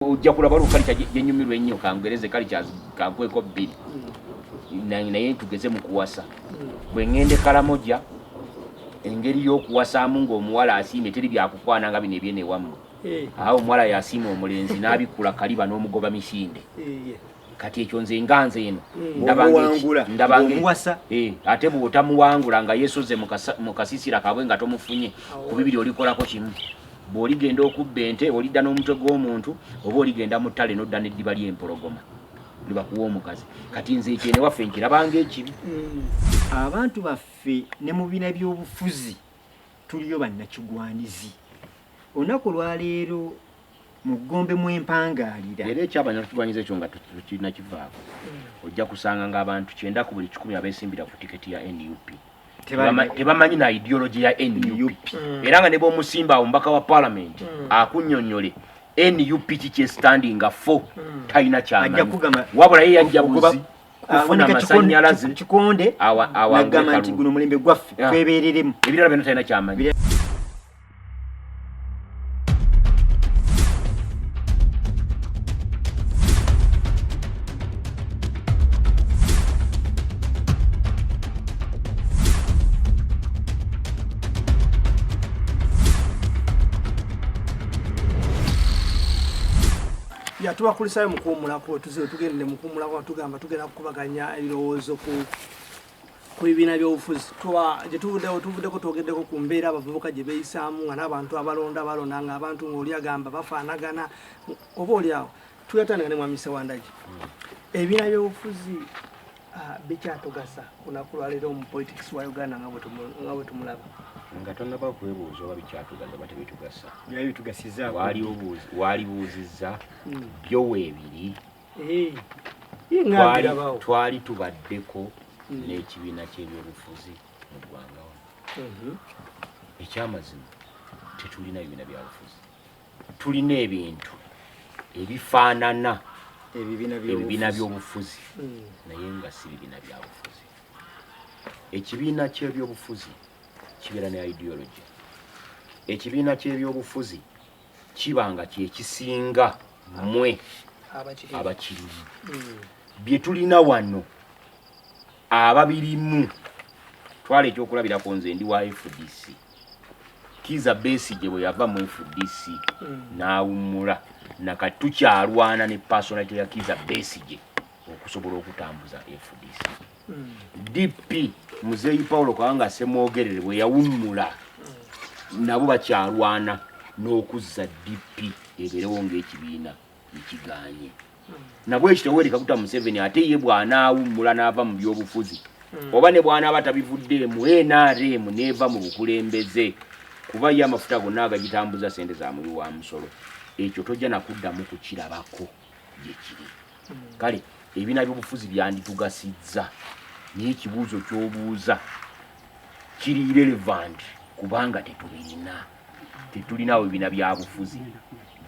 ojja kulaba olukalita gyenyumirwa ennyo kangereze kalicha kankweko bbiri naye tugeze mu kuwasa bwe ngende Kalamoja engeri y'okuwasaamu ng'omuwala asiime teri byakukwana nga bino ebyene wamu awo omuwala yasiima omulenzi n'abikula kaliba n'omugoba misinde kati ekyo nze nganze eno ndabangemuwasa ate bw'otamuwangula nga yeesoze mu kasisira kabwe nga tomufunye ku bibiri olikolako kimu bw'oligenda okubba ente olidda n'omutwe gw'omuntu oba oligenda mu ttale n'odda n'eddiba ly'empologoma libakuwa omukazi kati nze ekyene waffe nkirabanga ekibi abantu baffe ne mu bina by'obufuzi tuliyo bannakigwanizi olunaku lwaleero mu ggombe mw'empangaalira era ekyabannakigwanyiza ekyo nga tukirina kivaako ojja kusanga ng'abantu 9 ku buli 10 abeesimbira ku tiketi ya NUP tebamanyi na ideology ya NUP era nga ne b'omusimba omubaka wa parliament akunnyonnyole NUP kiki standinga for talina kyamanyi wabula ye yajja kufuna amasannyalaze kikonde agamba nti guno mulembe gwaffe twebereremu ebirala byonna talina kyamanyi tubakulisayo mukuwumulako tugende mukuwumulako tugamba tugenda kukubaganya ebirowoozo ku bibiina by'obufuzi tuvuddeko twogeddeko ku mbeera abavubuka gye beeyisaamu nga n'abantu balonda nga abantu ng'oli agamba bafaanagana oba oli awo tuyatandika ne mwami Sewandagi ebibiina by'obufuzi bikyatugasa kunaku lwaleero mu politics wa Uganda nga bwe tumulaba nga tonnaba kwebuuza oba bikyatugasa oba tebitugasa byali bitugasiza walibuuzizza byo weebiri twali tubaddeko n'ekibiina ky'ebyobufuzi mu ggwanga wano ekyamazima tetulina bibiina byabufuzi tulina ebintu ebifaanana ebibiina by'obufuzi naye nga si bibiina byabufuzi ekibiina ky'ebyobufuzi kibeera ne ideology ekibiina ky'ebyobufuzi kibanga kyekisinga mmwe abakirimu bye tulina wano ababirimu twala ekyokulabirako nze ndi wa FDC Kizza Besigye bwe yava mu FDC n'awummula nakati tukyalwana ne personality ya Kizza Besigye okusobola okutambuza FDC DP Muzeeyi Paulo Kawanga Ssemwogerere bwe yawummula nabo bakyalwana n'okuzza DP ebeerewo ng'ekibiina ekiganye nabwe ekitoweri Kaguta Museveni ate ye bw'anaawummula n'ava mu byobufuzi oba ne bw'anaaba tabivuddeemu NRM n'eva mu bukulembeze kuba ye amafuta gonna agagitambuza ssente za muli wa musolo ekyo tojja nakuddamu kukirabako gye kiri kale ebibiina by'obufuzi byanditugasizza naye ekibuuzo ky'obuuza kiri relevant kubanga tetulinawo ebibiina bya bufuzi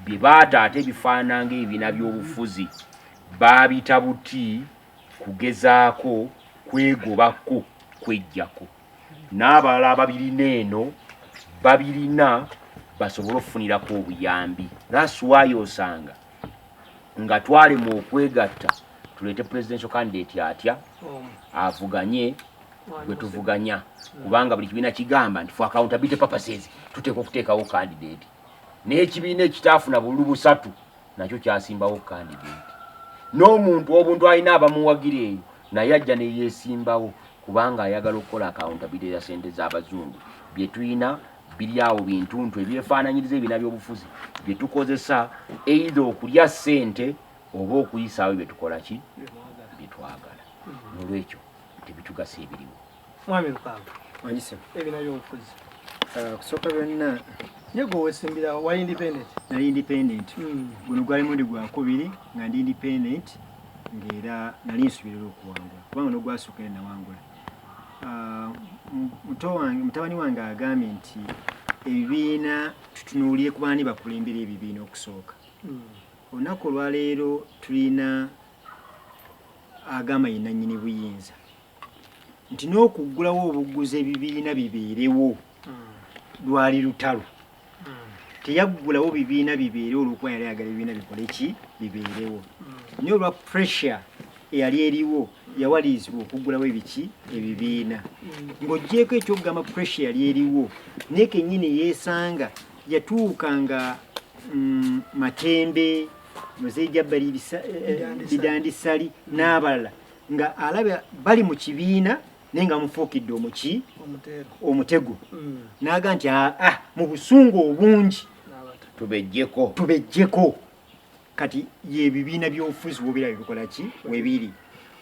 bye baata ate bifaananga ebibiina by'obufuzi baabita buti kugezaako kwegobako kwejjako n'abalala babirina eno babirina basobole okufunirako obuyambi that's why osanga nga twalema okwegatta tuleete presidential candidate atya avuganye gwe tuvuganya kubanga buli kibiina kigamba nti for accountability purposes tuteeka okuteekawo candidate n'ekibiina ekitaafuna bululu busatu nakyo kyasimbawo candidate n'omuntu obuntu alina abamuwagira eyo naye ajja ne yeesimbawo kubanga ayagala okukola accountability ya ssente z'abazungu bye tulina biri awo bintuntu ebyefaananyiriza ebibiina by'obufuzi bye tukozesa either okulya ssente oba okuyisaawo bye tukola ki bye twagala n'olwekyo tebitugasa ebiriwo mwami Lukanga wanyise ebibiina by'obufuzi kusooka byonna nyego wesimbira wa independent nali independent guno gwali mundi gwakubiri nga ndi independent ng'era nali nsubirira okuwangula kubanga n'ogwasooka nawangula mutabani wange agambye nti ebibiina tutunuulire ku baani bakulembera ebibiina okusooka olunaku olwaleero tulina agamba ye nannyini buyinza nti n'okuggulawo obuguzi ebibiina bibeerewo lwali lutalo teyaggulawo bibiina bibeere olwokuba yali ayagala ebibiina bikole ki bibeerewo naye olwa pressure eyali eriwo yawalirizibwa okuggulawo ebiki ebibiina ng'oggyeko ekyokugamba pressure yali eriwo naye kennyini yeesanga yatuuka nga Matembe Muzeeja Bali Bidandisali n'abalala nga alaba bali mu kibiina naye nga mufuukidde omutego n'aga nti mu busungu obungi tubejjeko kati yebibiina by'obufuzi wobiraba bikola ki webiri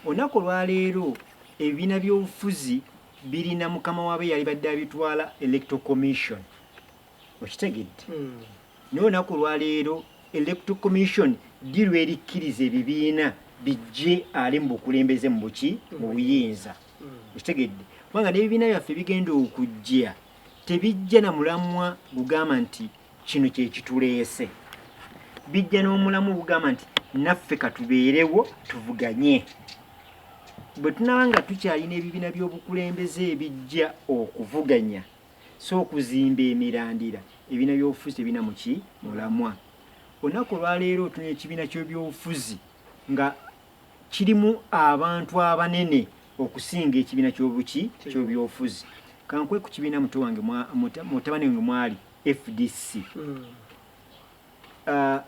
olunaku olwaleero ebibiina by'obufuzi birina mukama waabe yali badde abitwala electoral commission okitegedde naye olunaku olwaleero electoral commission dirwerikkiriza ebibiina bijje ali mu bukulembeze mu buki mu buyinza okitegedde kubanga n'ebibiina byaffe bigenda okujja tebijja na mulamwa gugamba nti kino kyekituleese bijja n'omulamu gugamba nti naffe katubeerewo tuvuganye bwe tunaba nga tukyalina ebibiina by'obukulembeze ebijja okuvuganya so okuzimba emirandira ebibiina by'obufuzi tebina muki mulamwa olunaku olwaleero otunula ekibiina ky'ebyobufuzi nga kirimu abantu abanene okusinga ekibiina ky'ebyobufuzi kankwe ku kibiina muto wange mutabani wange mwali FDC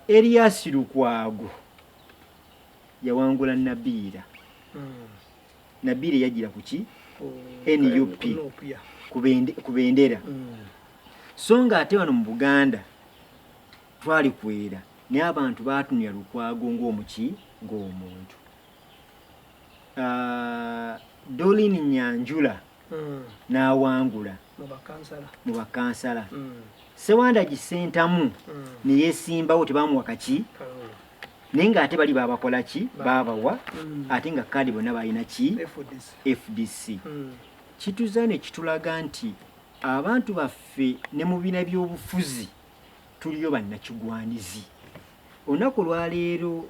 Elias Lukwago yawangula Nabiira Nabiira yajira kuki NUP kubendera so nga ate wano mu Buganda twali kwera naye abantu baatunira Lukwago ng'omuki ng'omuntu Dolin Nyanjula n'awangula mu bakansala Sewanda Gisentamu ne yeesimbawo tebamuwa kaki naye ng'ate bali baabakola ki baabawa ate nga kadi bonna balina ki FDC kituza ne kitulaga nti abantu baffe ne mu bibiina by'obufuzi tuliyo bannakigwanizi olunaku lwaleero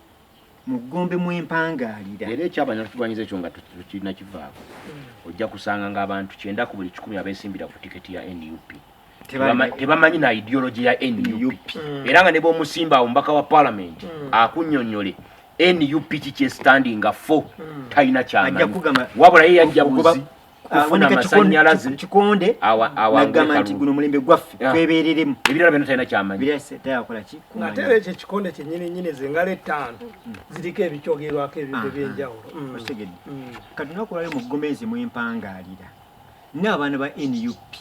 mu Gombe mwempangaalira era ekyabannakigwanyiza ekyo nga tukirina kivaako ojja kusanga ng'abantu 9 ku buli 10 abeesimbira ku tiketi ya NUP tebamanyi na ideology ya NUP era nga ne b'omusimba awo mbaka wa parliament akunnyonnyole NUP kikyestandinga fo talina kyamanyi wabula ye yajja kufuna amasannyalaze kikonde nagamba nti guno mulembe gwaffe twebereremu ebirala byonna talina kyamanyi tayakola ki ngateera ekyo ekikonde kyennyini zengalo 5 ziriko ebikyogerwako ebintu ebyenjawulo okitegedde kati lunaku lwali mu Gomezi mwempangaalira n'abaana ba NUP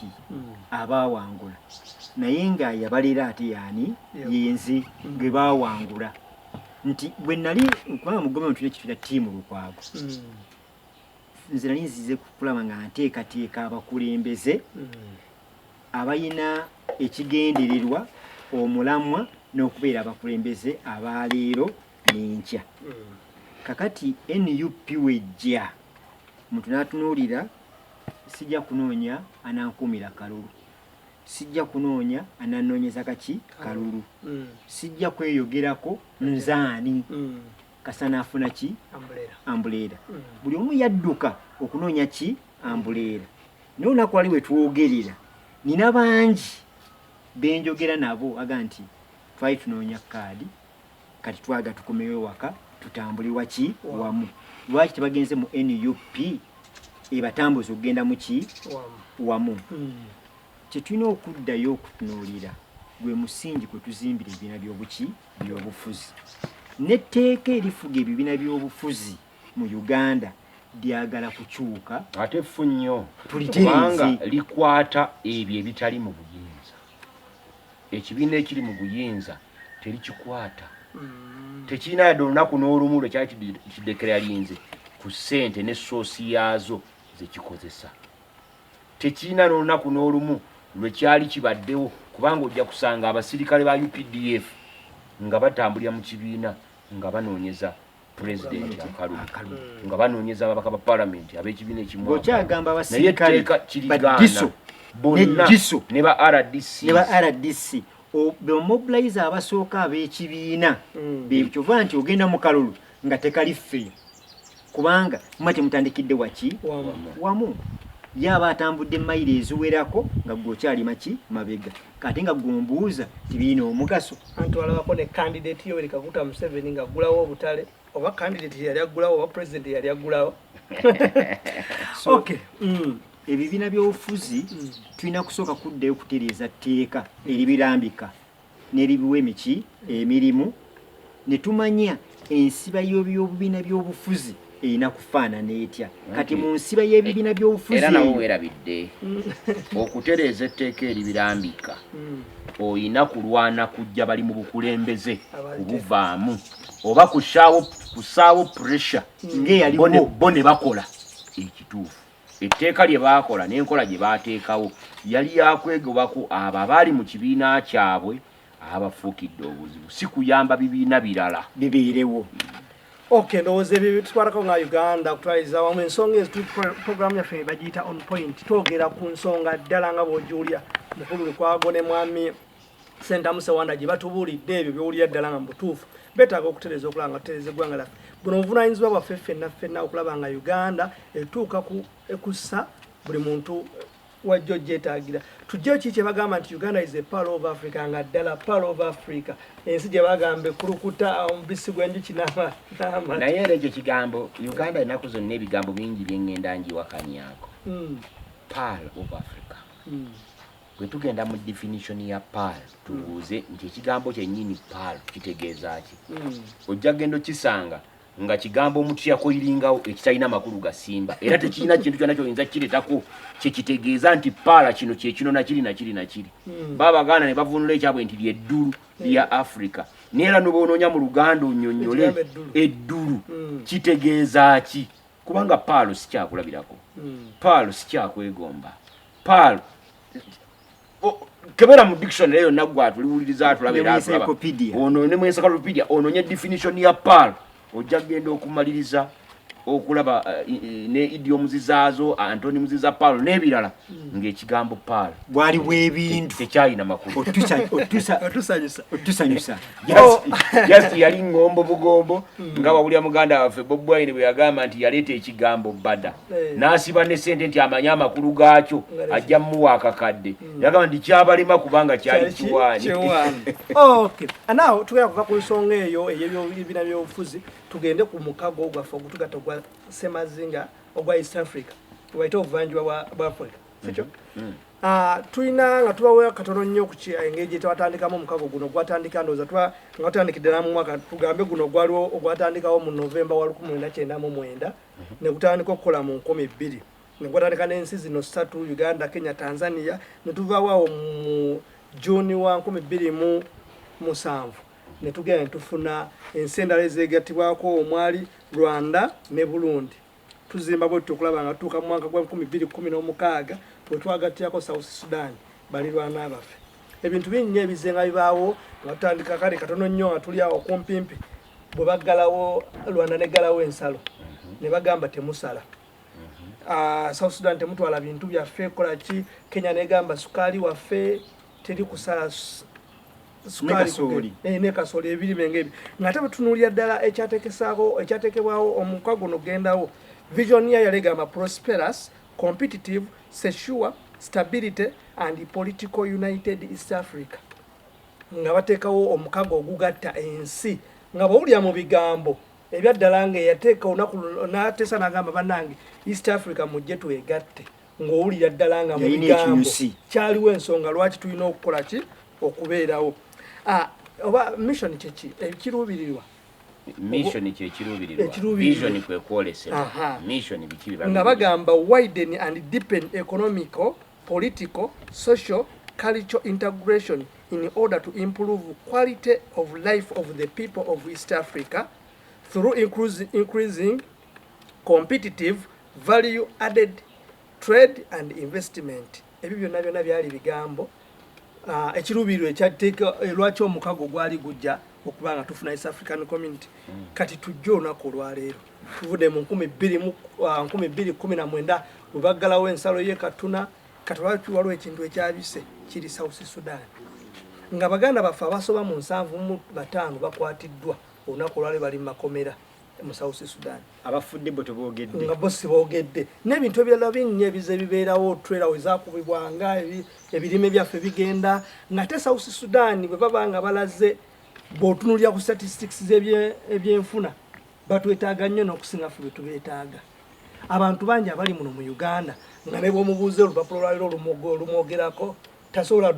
abaawangula naye nga yabalera ate yaani yenze gwe baawangula nti bwe nali kubanga mu Gomezi tulina ekituyita ttiimu Lukwago nze nali nzize kulaba nga nteekateeka abakulembeze abayina ekigendererwa omulamwa n'okubeera abakulembeze abaleero n'enkya kakati NUP wejja muntu n'atunuulira sijja kunoonya anankuumira kalulu sijja kunoonya ananoonyeza kaki kalulu sijja kweyogerako nzaani kasana afuna ki ambuleera buli omu yadduka okunoonya ki ambuleera naye olunaku wali we twogerera nina bangi benjogera nabo aga nti twali tunoonya kaadi kati twaga tukomewo waka tutambulirwa ki wamu lwaki tebagenze mu NUP ebatambuza okugenda muki wamu kyetulina okuddayo okutunuulira gwe musingi kwe tuzimbira ebibiina by'obufuzi n'etteeka erifuga ebibiina by'obufuzi mu Uganda lyagala kukyuka ate effu nnyo kubanga likwata ebyo ebitali mu buyinza ekibiina ekiri mu buyinza terikikwata tekirina yadde olunaku n'olumu lwekyali kiddekera linze ku ssente ne soosi yaazo zekikozesa tekirina n'olunaku n'olumu lwekyali kibaddewo kubanga ojja kusanga abasirikale ba UPDF nga batambulira mu kibiina nga banoonyeza pulezidenti akalulu nga banoonyeza ababaka ba palamenti ab'ekibiina ekimu okyagamba abasirikale badiso bonna ne ba RDC bemobilize abasooka ab'ekibiina bekyova nti ogenda mu kalulu nga tekali ffeyo kubanga muma temutandikidde waki wamu yaba atambudde mayiro eziwerako nga gwokyali maki mabega kati nga gombuuza tibirina omugaso anti walabako ne candidate Yoweri Kaguta Museveni nga aggulawo obutale oba candidate yali aggulawo oba president yali aggulawo so, okay. ebibiina by'obufuzi tulina kusooka kuddayo kutereeza tteeka eribirambika n'eribiwa emirimu ne tumanya ensiba y'ebibiina by'obufuzi erina kufaanana etya kati mu nsiba y'ebibiina by'obufuzi era nawo weerabidde okutereeza etteeka eribirambika oyina kulwana kujja bali mu bukulembeze kubuvaamu oba kusaawo pressure ng'eyaliwo bo ne bakola ekituufu etteeka lye baakola n'enkola gye baateekawo yali yakwegobako abo abaali mu kibiina kyabwe abafuukidde obuzibu si kuyamba bibiina birala bibeerewo okay ndowooza ebyo bitwalako nga Uganda kutwaliza wamu ensonga ezo programu yaffe bagiyita on point twogera ku nsonga ddala nga bw'ojuulya mukulu Lukwago ne mwami Sentamu Sewanda gye batubuulidde ebyo byowulira ddala nga mubutuufu betaaga okutereeza okulaba nga tutereeza eggwanga laffe buno obuvunaanyizibwa bwaffe ffenna okulaba nga Uganda etuuka kussa buli muntu wajjo gyetaagira tujjeyo ki kye bagamba nti Uganda is a pearl of Africa nga ddala pearl of Africa ensi gye bagamba ekulukuta omubisi gw'enjuki n'ama naye era ekyo kigambo Uganda ennaku zonna ebigambo bingi byengenda njiwakanyako pearl of Africa bwe tugenda mu definition ya pearl tubuuze nti ekigambo kyennyini pearl kitegeeza ki ojja genda okisanga nga kigambo omuntu yakoyiringawo ekitalina makulu gasimba era tekirina kintu kyonna kyoyinza kireetako kyekitegeeza nti paala kino kyekino nakiri Baabaganda ne bavunula ekyabwe nti lyeddulu lya Africa neera noboonoonya mu Luganda onnyonnyole eddulu kitegeeza ki kubanga paalo sikyakulabirako paalo sikyakwegomba paalo kebera mu dictionary yonna gwa tuliwuliriza tulabera ono ne mu encyclopedia onoonye definition ya paalo ojja genda okumaliriza okulaba ne idioms zaazo antonyms za Paul n'ebirala ng'ekigambo Paul bwali bw'ebintu tekyalina makulu otusanyusa just yali ngombo bugombo nga wawulya muganda waffe Bob Wine bwe yagamba nti yaleeta ekigambo bada n'asiba ne sente nti amanya amakulu gaakyo ajja muwa akakadde yagamba nti kyabalema kubanga kyali kiwaani. Okay, now tugenda kuva ku nsonga eyo ey'ebyobibina by'obufuzi tugende ku mukago gwaffe ogutugatta ogwa Semazinga ogwa East Africa waita obuvanjuba bwa Africa sikyo tulina nga tubaweera katono nnyo ku engeri gyetwatandikamu omukago guno gwatandika ndowooza nga watandikidde na mu mwaka tugambe guno gwaliwo ogwatandikawo mu Novemba wa 1999 ne gutandika okukola mu 2000 ne gwatandika n'ensi zino 3 Uganda, Kenya, Tanzania ne tuvaawo mu June wa 2007 ne tugenda tufuna ensi endala ezeegattibwako omwali Rwanda ne Burundi tuzimba bwe tukulaba nga tuuka mu mwaka gwa 2016 bwe twagattiyako South Sudan balirwana abaffe ebintu bingi nnyo ebizenga bibaawo nga tutandika kale katono nnyo nga tuli awo kumpimpi bwe baggalawo Rwanda ne ggalawo ensalo ne bagamba temusala South Sudan temutwala bintu byaffe kola ki Kenya negamba sukaali waffe teri kusala sukali ne kasoli ebirime ngebi ngate batunulya ddala ekyatekebwawo omukago guno gendawo vision ya yalegamba prosperous competitive secure stability and political united East Africa nga bateekawo omukago ogugatta ensi nga bawulya mu bigambo ebyaddala nga yateeka olunaku n'ateesa n'agamba bannange East Africa mujje twegatte ng'owulira ddala nga mu bigambo kyaliwo ensonga lwaki tulina okukola ki okubeerawo oba mission kyeki ekiruubirirwa mission kyekiruubirirwa vision kwe kwolesera mission biki nga bagamba widen and deepen economical political social cultural integration in order to improve quality of life of the people of East Africa through increasing competitive value added trade and investment. Ebyo byonna byonna byali bigambo ekiruubirirwa ekyateeka lwaki omukago gwali gujja okuba nga tufuna East African Community kati tujja olunaku olwaleero tuvudde mu 2019 bwe baggalawo ensalo ye Katuna kati lwaki waliwo ekintu ekyabise kiri South Sudan nga baganda baffe abasoba mu 75 bakwatiddwa olunaku olwaleero bali mu makomera mu South Sudan abafudde bo teboogedde nga bosi boogedde n'ebintu ebirala bingi ebize bibeerawo trailer wezaakubibwanga ebirime byaffe bigenda nga te South Sudan bwe baba nga balaze bw'otunulira ku statistics ebyenfuna batwetaaga nnyo n'okusinga ffe bwe tubeetaaga abantu bangi abali muno mu Uganda nga ne bw'omubuuze olupapula lwaliro olumwogerako tasobola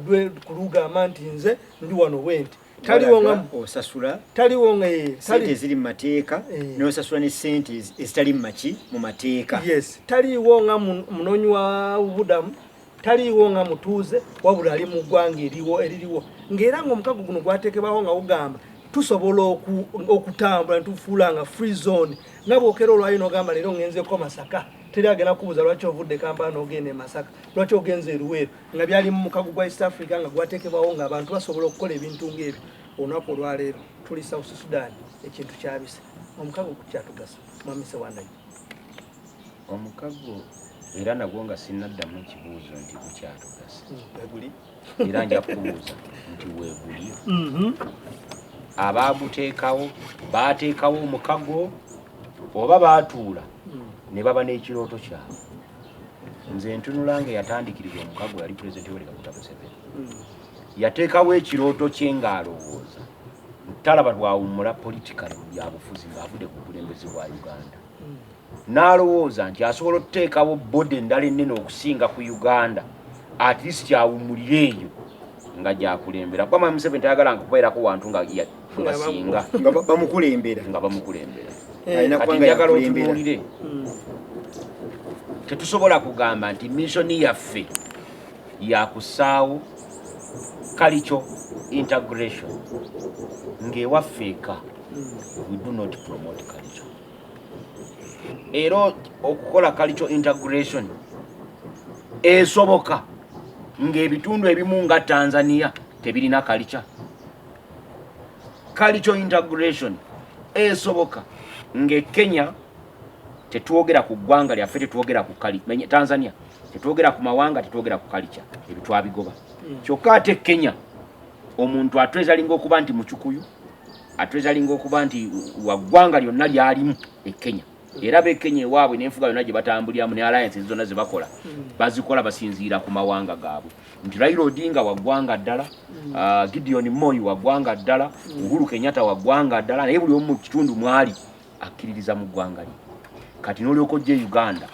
kulugamba nti nze ndi wano bwenti taliwo nga osasula taliwo nga sente ziri mu mateeka n'osasula ne sente ezitali mu mateeka yes taliwo nga munoonyi wa budamu taliwo nga mutuuze wabula ali mu ggwanga eririwo ng'era ng'omukago guno gwateekebwaho nga gugamba tusobola okutambula netufuula nga free zone nga bwokera olwayo n'ogamba leero ngenzeeko Masaka teri agenda kubuuza lwaki ovudde Kampala n'ogenda e Masaka lwaki ogenze Luweero nga byali mu mukago gwa East Africa nga gwateekebwaho nga abantu basobola okukola ebintu ng'ebyo olunaku olwaleero tuli South Sudan ekintu kyabise omukago kukyatugasa mwamise wandayi omukago era nagwo nga sinnaddamu ekibuuzo nti gukyatugasa era nja kubuuza nti weeguli abaaguteekawo baateekawo omukago oba baatuula ne baba n'ekirooto kyabwe nze ntunula nga yatandikiriza omukago yali pulezidenti Yoweri Kaguta Museveni yateekawo ekirooto kye ng'alowooza talaba lwawummula politikali mu byabufuzi ng'avudde ku bukulembeze bwa Uganda n'alowooza nti asobola okuteekawo bodi endala ennene okusinga ku Uganda at least awummulire eyo nga gyakulembera kuba Mwami Museveni tayagalanga kubeerako wantu nga basinga nga bamukulembera kati njagala otunuulire tetusobola kugamba nti missoni yaffe yakusaawo cultural integration ng'ewaffe we do not promote culture era okukola cultural integration esoboka ng'ebitundu ebimu nga Tanzania tebirina cultural integration esoboka ng'e tetwogera ku ggwanga lyaffe tetwogera ku Tanzania tetwogera ku mawanga tetwogera ku culture ebitwabigoba kyokka ate Kenya omuntu atwezalinga okuba nti Mukyukuyu atwezalinga okuba nti waggwanga lyonna lyalimu Kenya era Kenya ewaabwe n'enfuga yonna gye batambuliramu ne alliances zonna ze bakola bazikola basinziira ku mawanga gaabwe nti Raila Odinga waggwanga ddala Gideon Moi waggwanga ddala Uhuru Kenyatta waggwanga ddala naye buli omu mu kitundu mwali akkiririza mu ggwanga lye kati n'olyoka ojja Uganda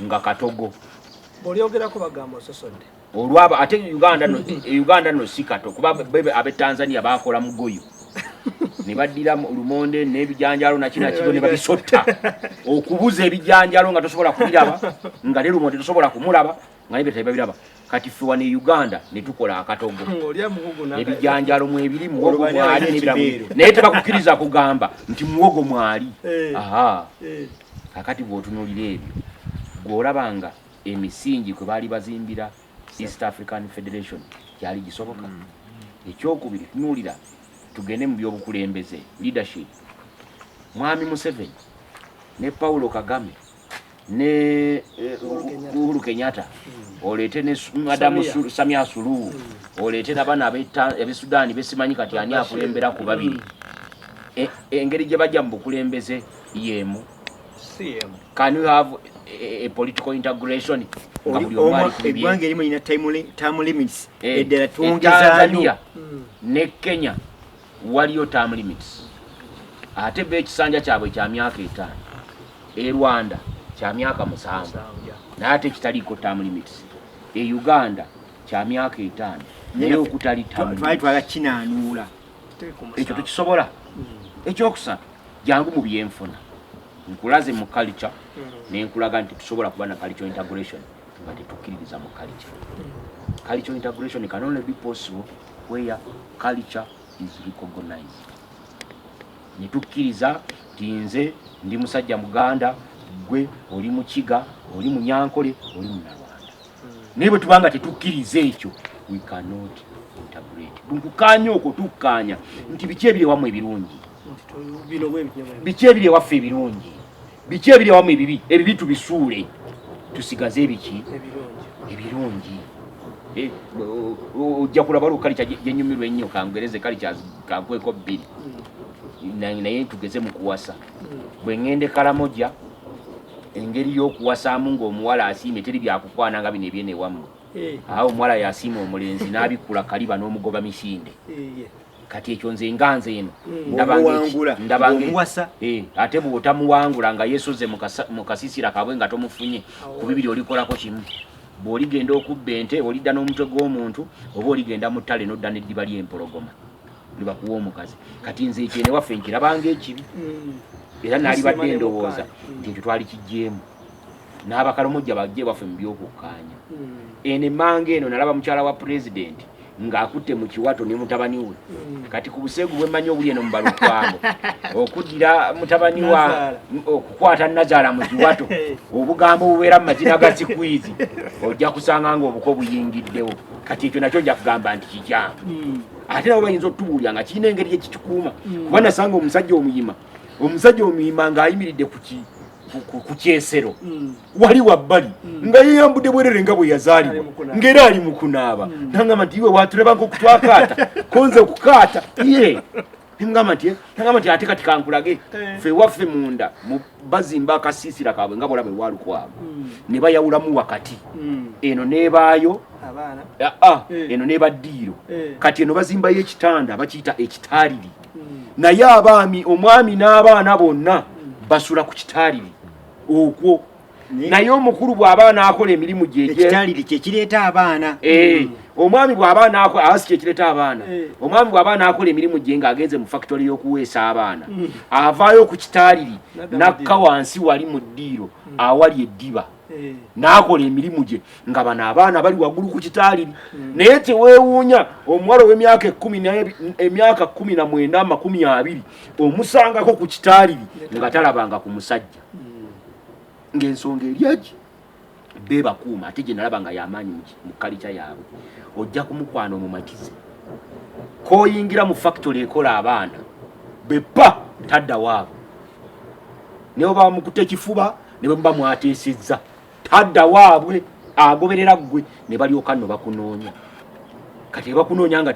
nga katogo bw'olyogerako bagamba ososodde olwaba ate Uganda no si kato kuba ab'e Tanzania bakola mugoyo ne baddira lumonde n'ebijanjalo nakino ne babisotta okubuza ebijanjalo nga tosobola kubiraba nga ne lumonde tosobola kumulaba nga ne babiraba kati ffe wano e Uganda ne tukola akatogo ebijanjalo mwebiri muwogo mwali n'ebiramu naye tebakukkiriza kugamba nti muwogo mwali kakati bw'otunuulira ebyo gw'olabanga emisingi kwe baali bazimbira East African Federation kyali gisoboka ekyokubiri tunuulira tugende mu byobukulembeze leadership Mwami Museveni ne Paulo Kagame ne Uhuru Kenyatta oleete ne Madamu Samia Suluhu oleete n'abaana ab'e Sudan besimanyi kati ani akulembera ku babiri engeri gye bajja mu bukulembeze yemu can you have a political integration nga buli omwali eggwanga erimu lina term limits eddala Tanzania ne Kenya waliyo term limits ate ekisanja kyabwe kya myaka 5 Rwanda kya myaka 7 naye ate kitaliiko term limits Uganda kya myaka 5 naye okutali twali kinaanuula ekyo tukisobola ekyokusatu jangu mu byenfuna nkulaze mu culture nenkulaga nti tusobola kuba na cultural integration nga tetukkiririza mu culture. Cultural integration can only be possible where culture is recognized. Netukkiriza tinze ndi musajja Muganda gwe oli Mukiga oli Munyankole oli Munnarwanda. Naye tubanga tetukkiriza ekyo we cannot integrate. Tukukanya okwo tukkanya nti biki ebiri wamu ebirungi. Biki ebiri waffe ebirungi. Biki ebiri wamu ebibi. Ebibi tubisuule. Tusigaze ebiki ebirungi. Ojja kulaba kalicha gyenyumirwa ennyo kangereze kalicha kankweko bbiri. naye tugeze mu kuwasa bwe ngende Karamoja engeri y'okuwasaamu ng'omuwala asiime teri byakukwana nga bino ebyene wammwe awo omuwala yasiima omulenzi n'abikula kaliba n'omugoba misinde kati ekyo nze nganze eno ndabangeomuwasa ate bw'otamuwangula nga yeesoze mu kasisira kabwe nga tomufunye ku bibiri olikolako kimu bw'oligenda okubba ente olidda n'omutwe gw'omuntu oba oligenda mu ttale n'odda n'eddiba ly'empologoma libakuwa omukazi kati nze ekyene waffe nkirabanga ekibi era naali badde ndowooza nti ekyo twali kiggyeemu n'Abakalomojja bajje baffe mu byokukkaanya eno emmanga eno nalaba mukyala wa pulezidenti ng'akutte mu kiwato ne mutabani we kati ku busegu bwemmanyi obuli eno mu Balukwago okuddira mutabani wa okukwata Nazaala mu kiwato obugambo bubeera mu mazina ga sikwizi ojja kusanga ng'obuko buyingiddewo kati ekyo nakyo nja kugamba nti kikyamu ate nabo bayinza otubuulya nga kirina engeri ekikikuuma kuba nasanga omusajja omuyima ng'ayimiridde ku kyesero wali wabbali nga yeyambudde bwerere nga bwe yazaalibwa ng'era ali mu kunaaba nangamba nti iwe watulaba nk'okutwakaata konze okukaata nangamba nti ate kati kankulage ffe waffe munda bazimba akasiisira kaabwe nga bwolaba ewalukwago ne bayawulamu wakati eno n'ebaayo eno n'eba ddiiro kati eno bazimbayo ekitanda bakiyita ekitaaliri naye omwami n'abaana bonna basula ku kitaaliri okwo naye omukulu bw'aba n'akola emirimu gyekitaaliri kyekireeta abaana omwami bw'aba n'akola awasi kyekireeta abaana omwami bw'aba n'akola emirimu gye ng'agenze mu factory y'okuweesa abaana avaayo ku kitaaliri n'akka wansi wali mu ddiiro awali eddiba n'akola emirimu gye nga bano abaana bali waggulu ku kitaaliri naye teweewuunya omuwala ow'emyaka 19-20 omusangako ku kitaaliri nga talabanga ku musajja ng'ensonga eryagi beebakuuma ate gye nalaba nga y'amaanyi mu kalica yaabwe ojja kumukwana omumatize k'oyingira mu factory ekola abaana beppa tadda waabo ne bwe bamukutte ekifuba ne bwe muba mwateesezza tadda waabwe agoberera ggwe ne balyoka nno bakunoonya kati bakunoonya nga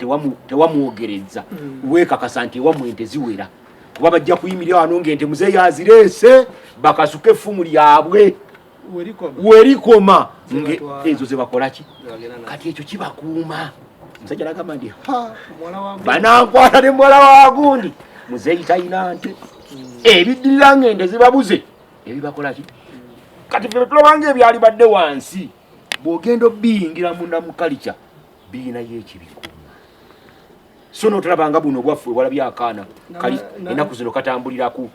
tewamwogereza weekakasa nti ewammwe ente ziwera kuba bajja kuyimirira wano ng'ente muzeeyi azireese bakasuka effumu lyabwe werikoma ezo ze bakola ki kati ekyo kibakuuma omusajja nagamba nti banankwata ne muwala wa gundi muzeeyi talina nte ebiddirira ng'ente zibabuze ebibakola ki kati ffe tulabanga ebyali badde wansi bw'ogenda obiyingira munda mu kalica birinayo ekibikuuma so n'otulabanga buno obwaffe walabye akaana kali ennaku zino katambulira ku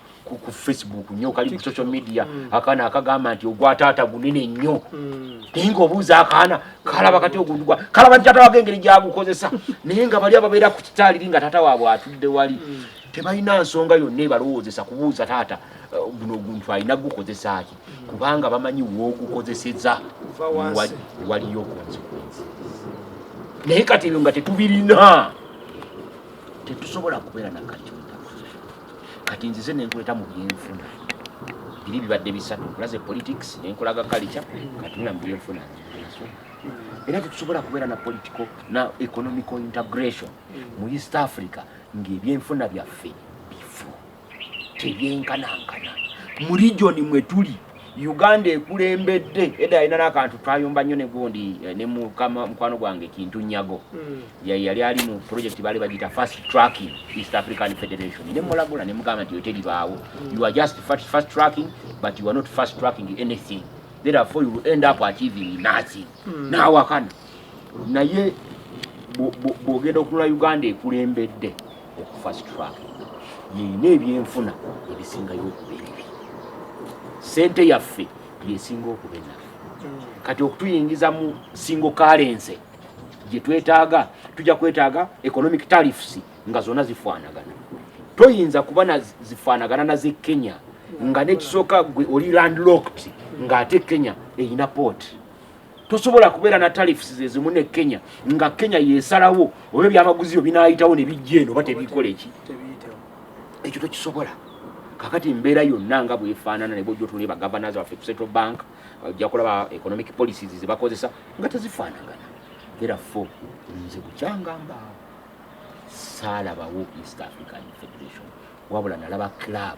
Facebook nnyo kali ku social media akaana akagamba nti ogwataata gunene nnyo naye ng'obuuza akaana kalaba kati ogundugwa kalaba nti taata wage engeri gyagukozesa naye nga bali ababeera ku kitaaliri nga taata waabwe atudde wali tebalina nsonga yonna ebalowoozesa kubuuza taata guno oguntu alina gukozesa ki kubanga bamanyi woogukozeseza waliyo consequences naye kati ebyo nga tetubirina tetusobola kubeera nakati kati nzize nenkuleta mu byenfuna biri bibadde bisatu nkulaze politics nenkulaga culture kati nina mu byenfuna era tetusobola kubeera na political na economical integration mu East Africa ng'ebyenfuna byaffe bifu tebyenkanankana mu region mwe tuli Uganda ekulembedde edda alina n'akantu twayomba nnyo ne gundi ne mukwano gwange Kintu Nyago yali ali mu project bali bagita fast tracking East African Federation ne mulagula ne mugamba nti yoteri baawo you are just fast tracking but you are not fast tracking anything therefore you will end up achieving nothing nawakana naye bw'ogenda okunula Uganda ekulembedde okufast tracking yeyina ebyenfuna ebisingayo okubeera sente yaffe yesinga okubeera kati okutuyingiza mu single currency gye twetaaga tujja kwetaaga economic tariffs nga zonna zifaanagana toyinza kuba zifaanagana na ze Kenya nga nekisooka gwe oli landlocked ng'ate Kenya eyina port tosobola kubeera na tariffs zezimu ne Kenya nga Kenya yeesalawo oba ebyamaguzi byo binaayitawo ne bijja eno oba tebikola eki ekyo tokisobola kakati mbeera yonna nga bwefaanana ne bwojja otunula bagavanazi baffe ku Central Bank ojja kulaba economic policies ze bakozesa nga tezifaanagana therefore nze bukyangamba saalabawo East African Federation wabula nalaba club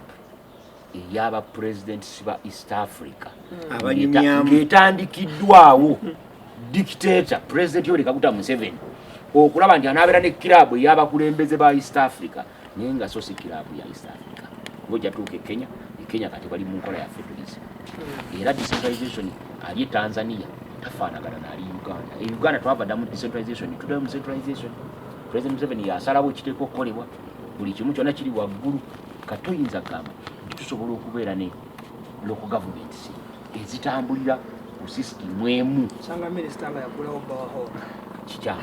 ey'aba presidents ba East Africa abanyumyamu ng'etandikiddwawo dictator president Yoweri Kaguta Museveni okulaba nti anaabeera ne club ey'abakulembeze ba East Africa naye nga so si club ya East Africa ng'ojja tuuka Kenya kati bali mu nkola ya federalism era decentralization ali Tanzania tafaanagana n'ali Uganda. Uganda twavaddamu decentralization tuddayo mu centralization. President Museveni yasalawo ekiteekwa okukolebwa buli kimu kyonna kiri waggulu katoyinza gamba tusobola okubeera ne local governments ezitambulira ku system emu sanga minister nga yakulawo bawaho kikyamu.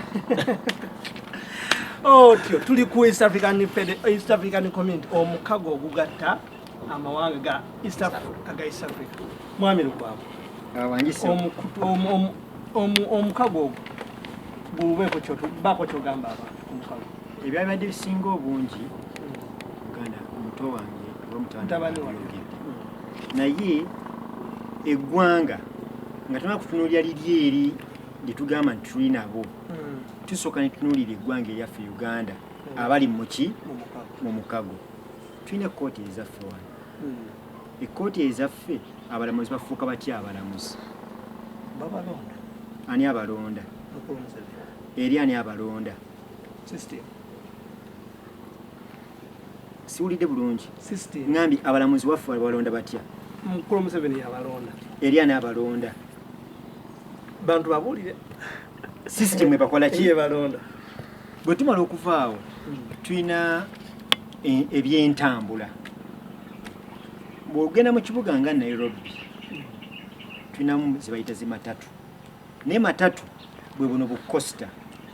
Tio tuli ku East African Community omukago ogugatta amawanga ga East Africa mwami lugwabo awangise omukago bubeeko kyotubako kyogamba abantu omukago ebyabadde bisinga obungi Uganda omuto wange mutabani wange naye eggwanga nga tuna kutunuulira liri eri lyetugamba nti tuli nabo tusooka netunuulira eggwanga eryaffe Uganda abali muki mu mukago tulina ekkooti ezaffe wano ekkooti ezaffe abalamuzi bafuuka batya abalamuzi babalonda ani abalonda eri ani abalonda siwulidde bulungi ŋambi abalamuzi waffe balonda batya mukulu Museveni yabalonda eri ani abalonda bantu babuulire system ebakola ki balonda bwe tumala okuvaawo tulina ebyentambula bw'ogenda mu kibuga nga Nairobi tulinamu zebayita zimatatu naye matatu bwe buno bukosta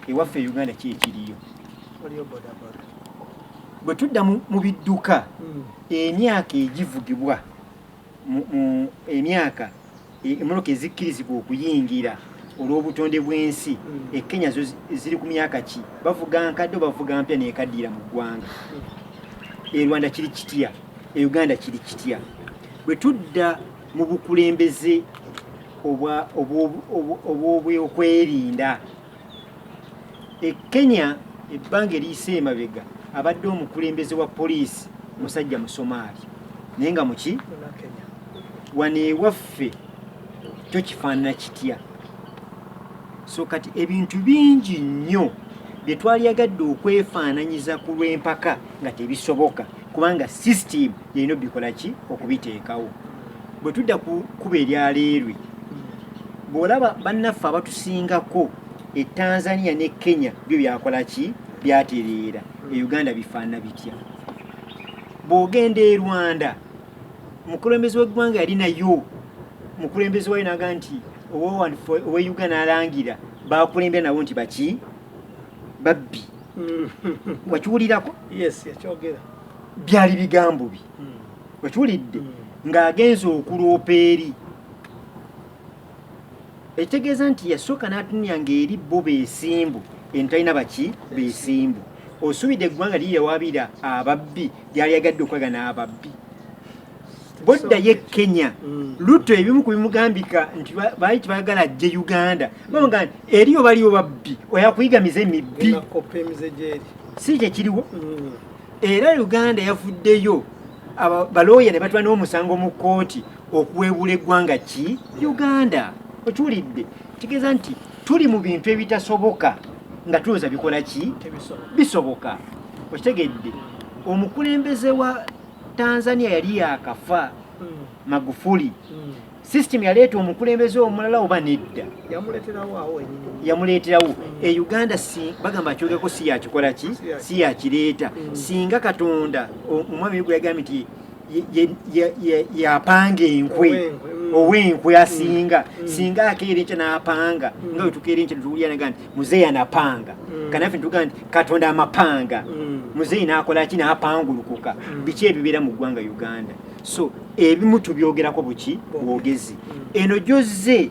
ewaffe Uganda ki ekiriyo bwe tudda mu bidduka emyaka egivugibwa mu emyaka emmotoka ezikkirizibwa okuyingira olw'obutonde bw'ensi Kenya zo ziri ku myaka ki bavuga nkadde bavuga mpya neekaddiira mu ggwanga Rwanda kiri kitya Uganda kiri kitya bwe tudda mu bukulembeze obw'okwerinda Kenya ebbanga eriyise emabega abadde omukulembeze wa poliisi musajja Musomaali naye nga muki wano ewaffe kyo kifaanana kitya so kati ebintu bingi nnyo bye twalyagadde okwefaananyiza ku lw'empaka nga tebisoboka kubanga system yalina bikola ki okubiteekawo bwe tudda kuba eryaleerwe bw'olaba bannaffe abatusingako Tanzania ne Kenya byo byakola ki byatereera Uganda bifaanana bitya bw'ogenda e Rwanda mukulembeze w'eggwanga yalinayo mukulembeze wayo naga nti owe Uganda alangira bakulembera nabo nti baki babbi wakiwulirako yakyogera byali bigambo bi wakiwulidde ng'agenza okuloopa eri ekitegeeza nti yasooka n'atunira ng'eri bo beesimbu entalina baki beesimbu osuubidde eggwanga liri yawaabira ababbi lyali yagadde okwaga n'ababbi boddayo Kenya Ruto ebimu ku bimugambika nti baali tebagala ajje Uganda bamuga nti eriyo baliyo babbi oyakuyigamiza emibbi si kyekiriwo era Uganda yavuddeyo balooya ne batwala n'omusango mu kkooti okuweebula eggwanga ki Uganda okiwulidde kitegeeza nti tuli mu bintu ebitasoboka nga tulowooza bikola ki bisoboka okitegedde omukulembeze wa Tanzania yali yakafa Magufuli system yaleeta omukulembeze omulala oba nedda yamuleeterawo Uganda si bagamba kyogeko si yakikola ki si yakireeta singa Katonda omwami gwe yagambye nti yapanga enkwe ow'enkwe asinga singa akeera enkya n'apanga nga bwe tukeera enkya tuwulira naga nti muzeeyi anapanga kanaffe nitugaa nti Katonda amapanga muzeeyi n'akola ki n'apangulukuka biki ebibeera mu ggwanga Uganda so ebimu tubyogerako buki bwogezi eno gyozze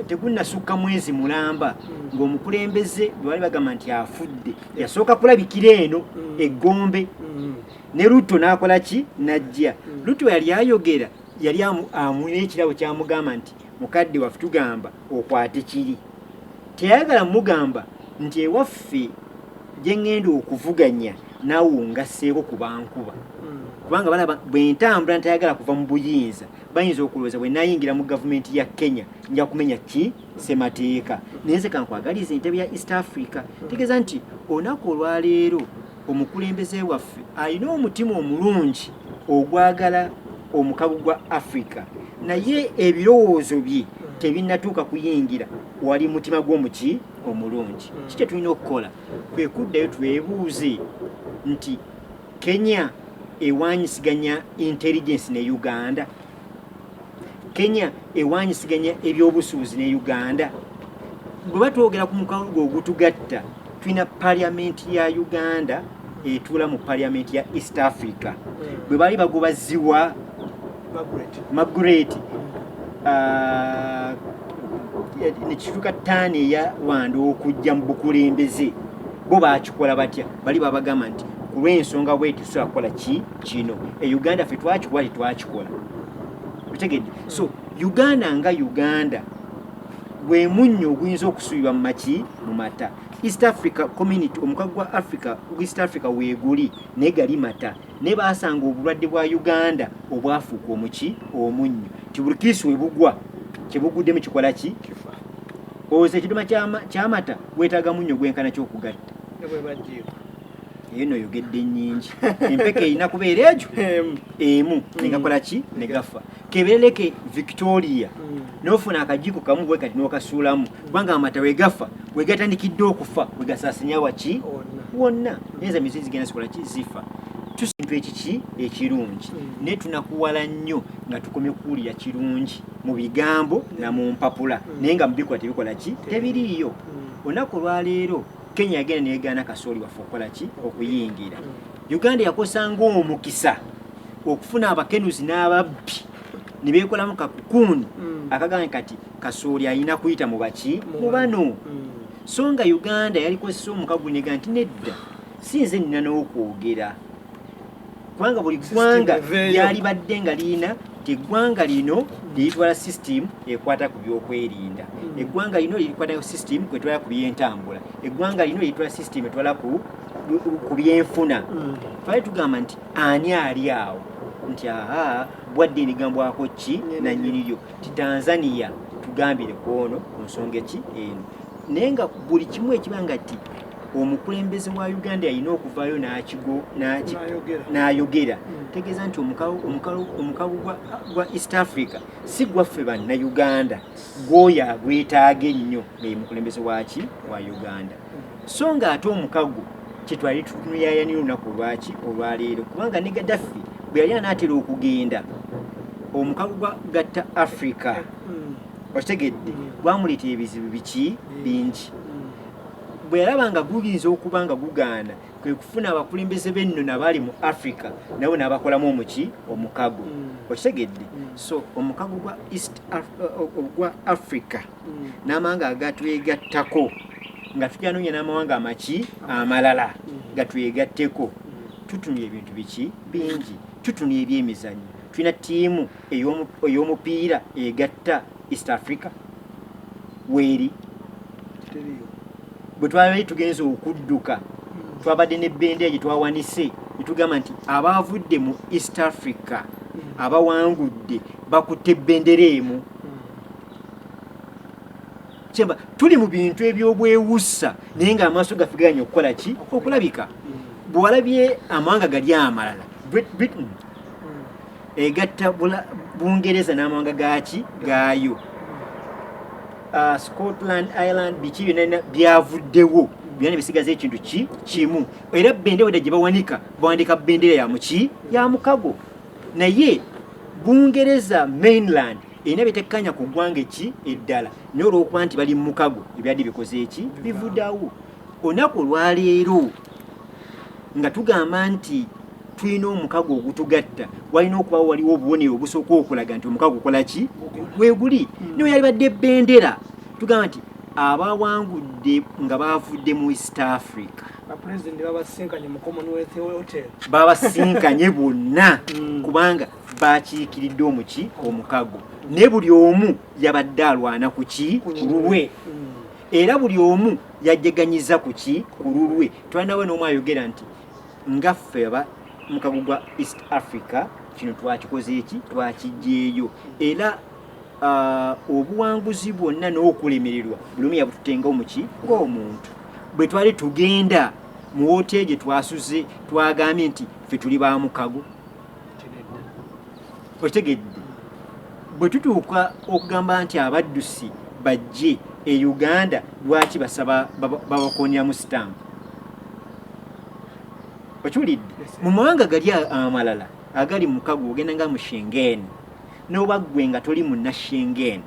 tegunnasukka mwezi mulamba ng'omukulembeze bwe bali bagamba nti afudde yasooka kulabikira eno eggombe ne Ruto n'akola ki najja Ruto yali ayogera yali amulina ekirabo kyamugamba nti mukadde waffe tugamba okwate kiri teyayagala mugamba nti ewaffe gye ŋŋenda okuvuganya naawe ongasseeko ku bankuba kubanga balaba bwe ntambula ntayagala kuva mu buyinza bayinza okulowooza bwe nayingira mu gavumenti ya Kenya nja kumenya ki ssemateeka naye nze kankwagaliza entebe ya East Africa tegeeza nti olunaku olwaleero omukulembeze waffe alina omutima omulungi ogwagala omukago gwa Africa naye ebirowoozo bye tebinnatuuka kuyingira wali mutima gw'omuki omulungi kiki tulina okukola kwe kuddayo twebuuze nti Kenya ewanyisiganya intelligence ne Uganda Kenya ewanyisiganya ebyobusuuzi ne Uganda bwe batwogera ku mukago ogutugatta tulina parliamenti ya Uganda etuula mu parliamenti ya East Africa bwe bali bagobaziwa Margaret nekituka ttaani eya Wanda okujja mu bukulembeze bo bakikola batya bali babagamba nti ku lw'ensonga bweti tusobola kukola kino Uganda ffe twakikola tetwakikola otegedde so Uganda nga Uganda bwe munnyo oguyinza okusuubirwa mu maki mu mata East Africa community omukago gwa Africa East Africa weeguli naye gali mata ne baasanga obulwadde bwa Uganda obwafuuka omuki omunnyo ti buli kiisu we bugwa kyebuguddemu kikola ki oze ekiduma kyamata weetaaga munnyo gwenkana ky'okugatta eyo noyogedde nnyingi empeka erina kubeera egyo emu negakola ki negafa keberereke Victoria nofuna akajiko kamu bwe kati n'okasuulamu kubanga amata wegafa wegatandikidde okufa wegasaasinya waki wonna neza mizizi zigenda zikola ki zifa tusintu ekiki ekirungi naye tunakuwala nnyo nga tukomye kuwulira kirungi mu bigambo na mu mpapula naye nga mubikola tebikola ki tebiriiyo olunaku lwaleero Kenya yagenda neegaana kasooli waffe okukola ki okuyingira Uganda yakosanga omukisa okufuna abakenuzi n'ababbi ne beekolamu kakukuuni akagamba kati kasooli alina kuyita mu baki mu bano so nga Uganda yalikozesa omukago neega nti nedda si nze nina n'okwogera kubanga buli ggwanga lyalibadde nga liina teggwanga lino liyitwala system ekwata ku byokwerinda eggwanga lino likwata system kwetwala ku byentambula eggwanga lino liyitwala system etwala ku byenfuna twali tugamba nti ani ali awo nti aha bwadde enigambwako ki nannyiniryo ti Tanzania tugambire kwono ku nsonga ki eno naye nga buli kimu ekibanga ti omukulembeze wa Uganda yalina okuvaayo n'ayogera tegeeza nti omukago gwa East Africa si gwaffe bannayuganda gwoyo agwetaaga ennyo naye mukulembeze waki wa Uganda so nga ate omukago kyetwali tutunuyayanira olunaku lwaki olwaleero kubanga ne Gaddafi bwe yali anaatera okugenda omukago gwa gatta Africa okitegedde gwamuleetera ebizibu biki bingi bwe yalaba nga guyinza okuba nga gugaana kwe kufuna abakulembeze b'enno nabali mu Africa nabo n'abakolamu omuki omukago okitegedde so omukago gwa Africa n'amawanga agatwegattako nga tujanoonya n'amawanga amaki amalala gatwegatteko tutumye ebintu biki bingi tutumye ebyemizannyo tulina ttiimu ey'omupiira egatta East Africa weeri bwe twali tugenze okudduka twabadde n'ebbendera gye twawanise netugamba nti abaavudde mu East Africa abawangudde bakutte ebbendera emu kyemba tuli mu bintu ebyobwewussa naye nga amaaso gaffe gaganya okukola ki okulabika bwe walabye amawanga gali amalala Britain egatta Bungereza n'amawanga gaki gaayo Scotland, Ireland, biki byonna byavuddewo byonna bisigaza ekintu kimu era bendera wedda gye bawanika bawanika bendera ya muki ya mukago naye Bungereza mainland erina byetekkanya ku ggwanga eki eddala naye olw'okuba nti bali mu mukago ebyadde bikoze eki bivuddawo olunaku olwaleero nga tugamba nti tulina omukago ogutugatta walina okuba waliwo obubonero obusooka okulaga nti omukago okola ki weguli naye yalibadde bendera tugamba nti abawangudde nga bavudde mu East Africa babasinkanye bonna kubanga bakiikiridde omuki omukago ne buli omu yabadde alwana ku ki ku lulwe era buli omu yajjaganyiza ku ki ku lulwe twalinawe n'omu ayogera nti ngaffe aba mukago gwa East Africa kino twakikoze eki twakijjeeyo era obuwanguzi bwonna n'okulemererwa bulumi yabututengawo muki ng'omuntu bwe twali tugenda mu woteeri gye twasuze twagambye nti ffe tuli ba mukago okitegedde bwe tutuuka okugamba nti abaddusi bajje e Uganda lwaki basaba babakoneramu sitampu okiwulidde mu mawanga gali amalala agali mukago ogenda nga mu Schengen n'oba ggwe nga toli munna Schengen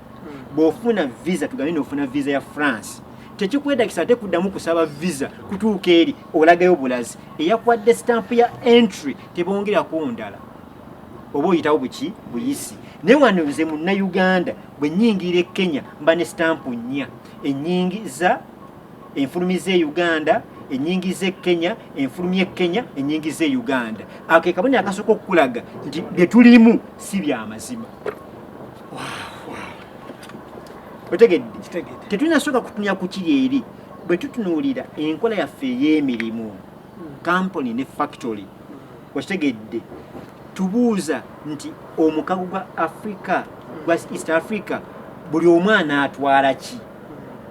bw'ofuna visa tugambe n'ofuna visa ya France tekikwedakisa ate kuddamu kusaba visa kutuuka eri olagayo bulazi eyakwadde sitampu ya entry tebongerako ndala oba oyitawo buki buyisi naye wano nze munnayuganda bwe nnyingira e Kenya mba ne sitampu nnya ennyingiza enfulumiza e Uganda ennyingiza e Kenya enfulumya e Kenya ennyingiza e Uganda ako ke kabonero akasooka okukulaga nti bye tulimu si bya mazima otegedde tetunasooka kutunya ku kiri eri bwe tutunuulira enkola yaffe ey'emirimu company ne factory okitegedde tubuuza nti omukago gwa Africa gwa East Africa buli omwana atwala ki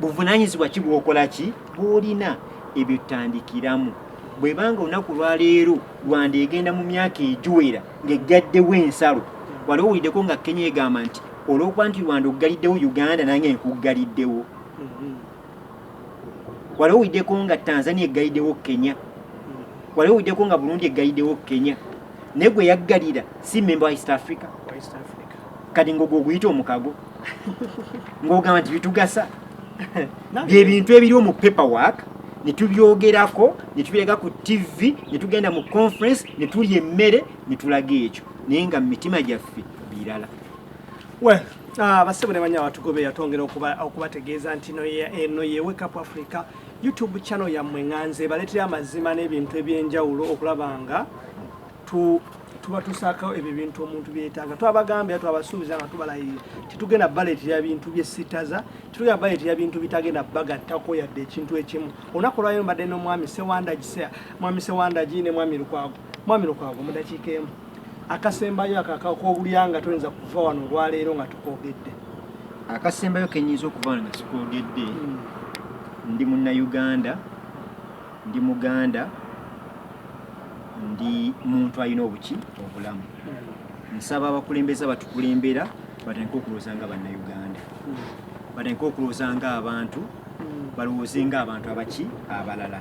buvunaanyizibwa ki bw'okola ki bw'olina ebyo tutandikiramu bwe banga olunaku lwaleero Rwanda egenda mu myaka egiwera ng'eggaddewo ensalo wali owuliddeko nga Kenya egamba nti olw'okuba nti Rwanda oggaliddewo Uganda nange nkuggaliddewo wali owuliddeko nga Tanzania eggaliddewo Kenya wali owuliddeko nga Burundi eggaliddewo Kenya naye gwe yaggalira si memba wa East Africa kati ng'ogwo oguyita omukago ng'ogamba nti bitugasa bye bintu ebiriwo mu paperwork ne tubyogerako ne tubireka ku TV ne tugenda mu conference ne tulya emmere ne tulaga ekyo naye nga mu mitima gyaffe birala bassebo ne banya batugobe yatongera okubategeeza nti eno ye Wake Up Africa YouTube channel yammwe nganze baleetera amazima n'ebintu ebyenjawulo okulaba nga tuba tusaakawo ebyo bintu omuntu byetaaga twabagambye twabasuubiza nga tubalayirira titugenda baleetera bintu byesitaza titugenda baleetera bintu bitagenda bagattako yadde ekintu ekimu olunaku lwayo mbadde n'omwami Sewandagi ne mwami Lukwago mu dakiika emu akasembayo akakoobulyanga toyinza kuva wano olwaleero nga tukoogedde akasembayo kenyinza okuva wano nga tukoogedde ndi munnayuganda ndi muganda ndi muntu alina obuki obulamu nsaba abakulembeze abatukulembera batandike okulowooza nga bannayuganda batandike okulowooza nga abantu balowooze nga abantu abaki abalala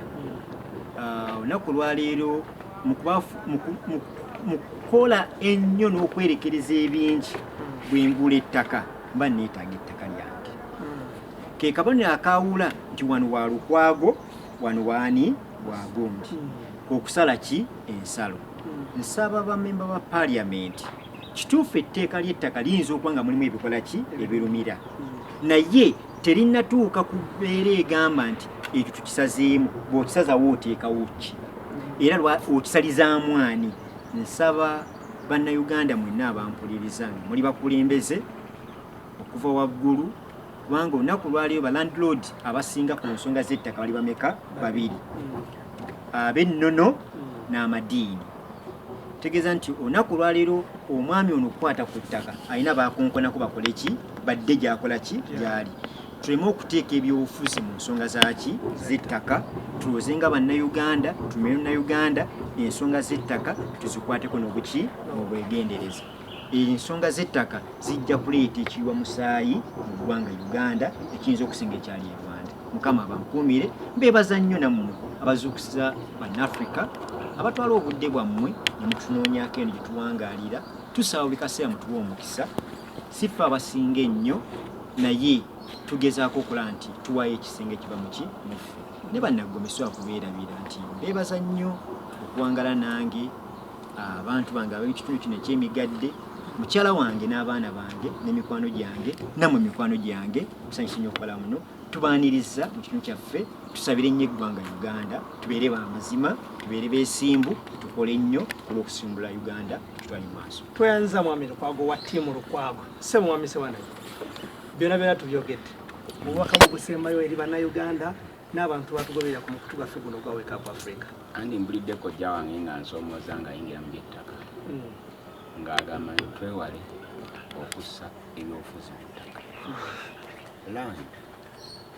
olunaku lwaleero mu kukola ennyo n'okwerekereza ebingi bwengula ettaka mba neetaaga ettaka lyange ke kabonero akawula nti wano wa Lukwago wano waani Bwagundi okusala ki ensalo nsaba bamemba ba parliament kituufu etteeka ly'ettaka liyinza okuba nga mulimu ebikola ki ebirumira naye terinatuuka ku mbeera egamba nti ekyo tukisazeemu bw'okisazawo oteekawo ki era okisalizaamu ani nsaba bannayuganda mwenna abampuliriza nga muli bakulembeze okuva waggulu kubanga olunaku lwaliyo ba landlord abasinga ku nsonga z'ettaka bali bameka babiri ab'ennono n'amadiini tegeeza nti olunaku lwaleero omwami ono okukwata ku ttaka alina bakonkonako bakole ki badde gy'akola ki gy'ali tuleme okuteeka ebyobufuzi mu nsonga zaki z'ettaka tulooze nga bannayuganda tumere munnayuganda ensonga z'ettaka tuzikwateko n'obuki n'obwegendereza ensonga z'ettaka zijja kuleeta ekiyiwa musaayi mu ggwanga Uganda ekiyinza okusinga ekyali e Rwanda mukama abankuumire mbeebaza nnyo nammwe abazuukusiza bannafrika abatwala obudde bwammwe ne mutunoonyako eno gye tuwangaalira tusaba buli kaseera mutuwa omukisa siffe abasinga ennyo naye tugezaako okulaba nti tuwayo ekisenge kiba muki muffe ne bannagomesebwa kubeerabira nti mbeebaza nnyo okuwangala nange abantu bange ab'ekitundu kino eky'emigadde mukyala wange n'abaana bange n'emikwano gyange nammwe mikwano gyange kusanyusa nnyo okukola muno tubaaniriza mu kitundu kyaffe tusabire nnyo eggwanga Uganda tubeere bamazima tubeere beesimbu tukole nnyo olw'okusimbula Uganda tutwale mu maaso tweyanza mwami Lukwago wa ttiimu Lukwago se mwami Sewandagi byonna byonna tubyogedde obubaka bugusembayo eri bannayuganda n'abantu batugoberera ku mukutu gwaffe guno gwa Wake Up Africa. Andi mbuliddeko jja wange nga nsomooza nga yingira mu by'ettaka ng'agamba nti twewale okussa ebyobufuzi mu ttaka. Land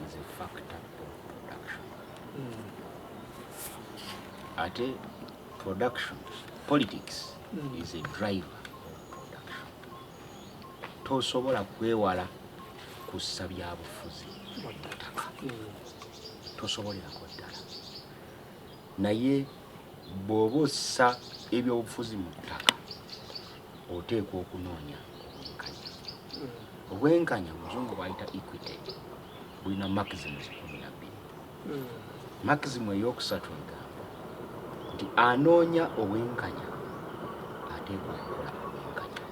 is a factor of production. Ate production, politics is a driver of production. Tosobola kwewala kussa byabufuzi mu ttaka. Tosobolerako ddala. Naye bw'oba ossa ebyobufuzi mu ttaka oteekwa okunoonya obwenkanya. Obwenkanya muzungu bwayita equity bulina maxims 12. Maxim eyokusatu egamba nti anoonya obwenkanya ateekwa okukola obwenkanya.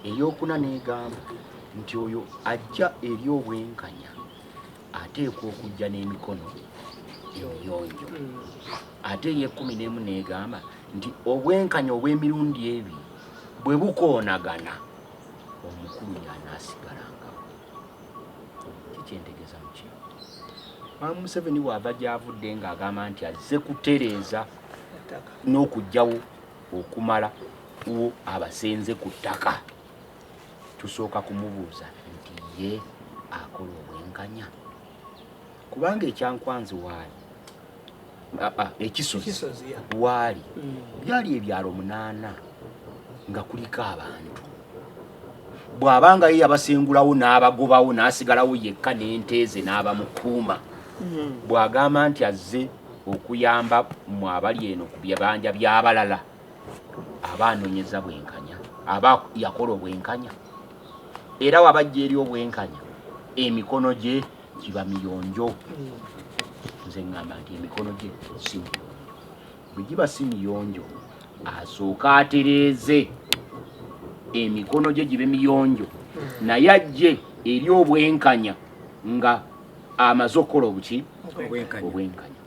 Eyokuna n'egamba nti oyo ajja eri obwenkanya ateekwa okujja n'emikono emiyonjo. Ate ey'ekumi n'egamba nti obwenkanya obw'emirundi ebiri bwe bukoonagana omukulu y'anaasigalangawo. Kikyentegeeza mu kintu. Maama Museveni bw'ava gy'avudde ng'agamba nti azze kutereeza n'okuggyawo okumala uwo abasenze ku ttaka. Tusooka kumubuuza nti ye akola obwenkanya. Kubanga ekyankwanzi waali ekisozi waali byali ebyalo 8 nga kuliko abantu. Bw'abanga ye yabasengulawo n'abagobawo n'asigalawo yekka n'enteeze n'abamukuuma. Bw'agamba nti azze okuyamba mu abali eno ku byabanja by'abalala aba anoonyeza bwenkanya, aba yakola obwenkanya. Era wabajja eri obwenkanya emikono gye giba miyonjo. Nze ngamba nti emikono gye si miyonjo. Bwe giba si miyonjo asooka atereeze emikono gye gibe miyonjo naye ajje eri obwenkanya nga amaze okukola obuki obwenkanya.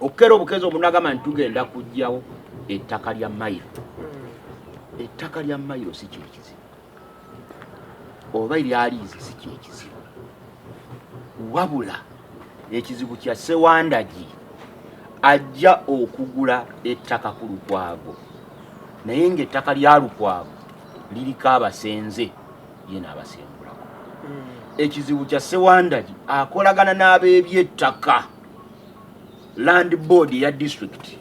Okukera obukezi omuntu agamba nti tugenda kuggyawo ettaka lya mayiro. Ettaka lya mayiro si kyekizibu oba eryaliizi si kyekizibu, wabula ekizibu kya Sewandagi ajja okugula ettaka ku Lukwago naye ng'ettaka lya Lukwago liriko abasenze ye n'abasengulako. Ekizibu kya Sewandagi akolagana n'ab'eby'ettaka Land Board ya district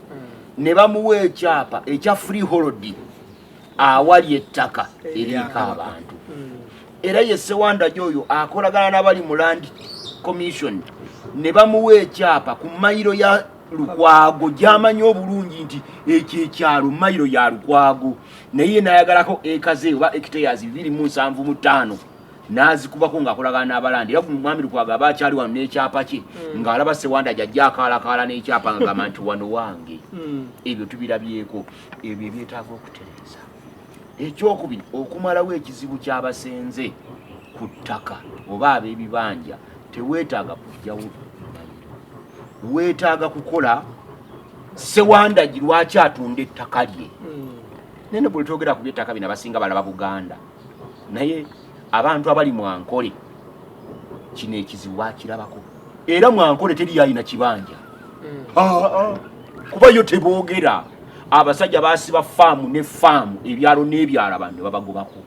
ne bamuwa ekyapa ekya freehold awali ettaka eriko abantu. Era ye Sewandagi oyo akolagana n'abali mu Land Commission ne bamuwa ekyapa ku mayiro ya Lukwago gy'amanyi obulungi nti ekyo ekyalo mayiro ya Lukwago naye n'ayagalako ekaze oba hectares 275 n'azikubako ng'akolagana n'abalandi. Era ku mwami Lukwago aba akyali wano n'ekyapa kye ng'alaba Sewandagi ajja akaalakaala n'ekyapa ng'agamba nti wano wange. Ebyo tubirabyeko, ebyo ebyetaaga okutereeza. Ekyokubiri okumalawo ekizibu ky'abasenze ku ttaka oba ab'ebibanja teweetaaga kujjawo mayiro. Weetaaga kukola Sewandagi lwaki atunda ettaka lye. Nene bwe twogera ku by'ettaka bino abasinga balaba Buganda naye abantu abali mu Ankole kino ekizibu bakirabako. Era mu Ankole teri yalina kibanja. Kuba yo teboogera. Abasajja basiba faamu ne faamu ebyalo n'ebyalo abantu babagobako.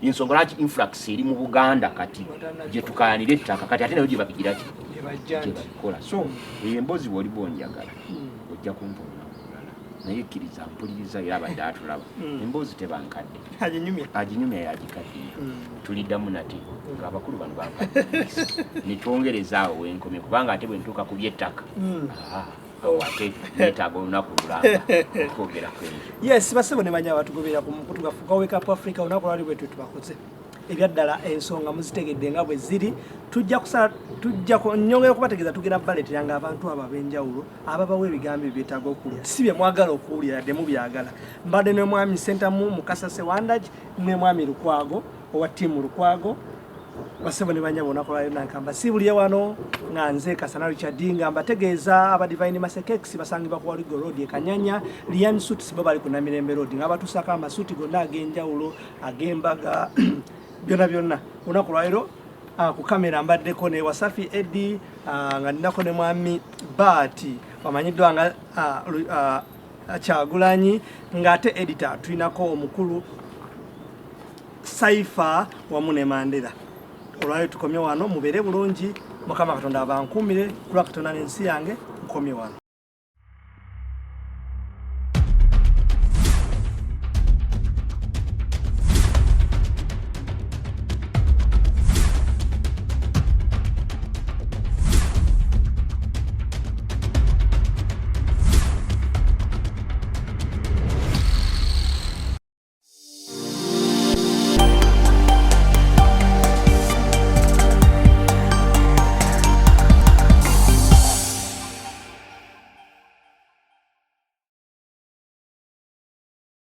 Ensonga lwaki influx eri mu Buganda kati gye tukayanira ettaka kati ate nayo gye babigira ki gye babikola. So embozi woli bonjagala ojja kumpoona naye kkiriza mpuliriza era abadde atulaba. Embozi tebankadde aginyumya yagikadde tuliddamu nate ng'abakulu bano bankadde ne twongerezaawo wenkomye kubanga ate bwe ntuuka ku by'ettaka awate neetaaga olunaku lulamba okwogera kwebyo. Yes, basebo ne banya batugoberera ku mukutu gwa Wake Up Africa olunaku lwali bwe tubakoze. Ebyaddala ensonga muzitegedde nga bwe ziri tujja nyongera okubategeeza tugenda baleeteranga abantu abo ab'enjawulo ababawa ebigambo ebyetaaga okuwulira si bye mwagala okuwulira yadde mubyagala. Mbadde ne mwami Sentamu Mukasa Sewandagi ne mwami Lukwago owa ttiimu Lukwago. Basebo ne banya bona kola yona nkamba sibulye wano nga nze Kasana Richard nga mbategeeza aba Divine Masekex basangibwa ku Waligo Road e Kanyanya Lian Suits bo bali ku Namirembe Road nga batusaka amasuuti gonna ag'enjawulo ag'embaga byonna olunaku lwaliro ku kamera mbaddeko ne Wasafi Eddie nga ninako ne mwami Bati wamanyiddwa nga Kyagulanyi ng'ate editor tulinako omukulu Saifa wamu ne Mandela. Olwayo tukomye wano mubeere bulungi Mukama Katonda abankumire kula Katonda n'ensi yange nkomye wano.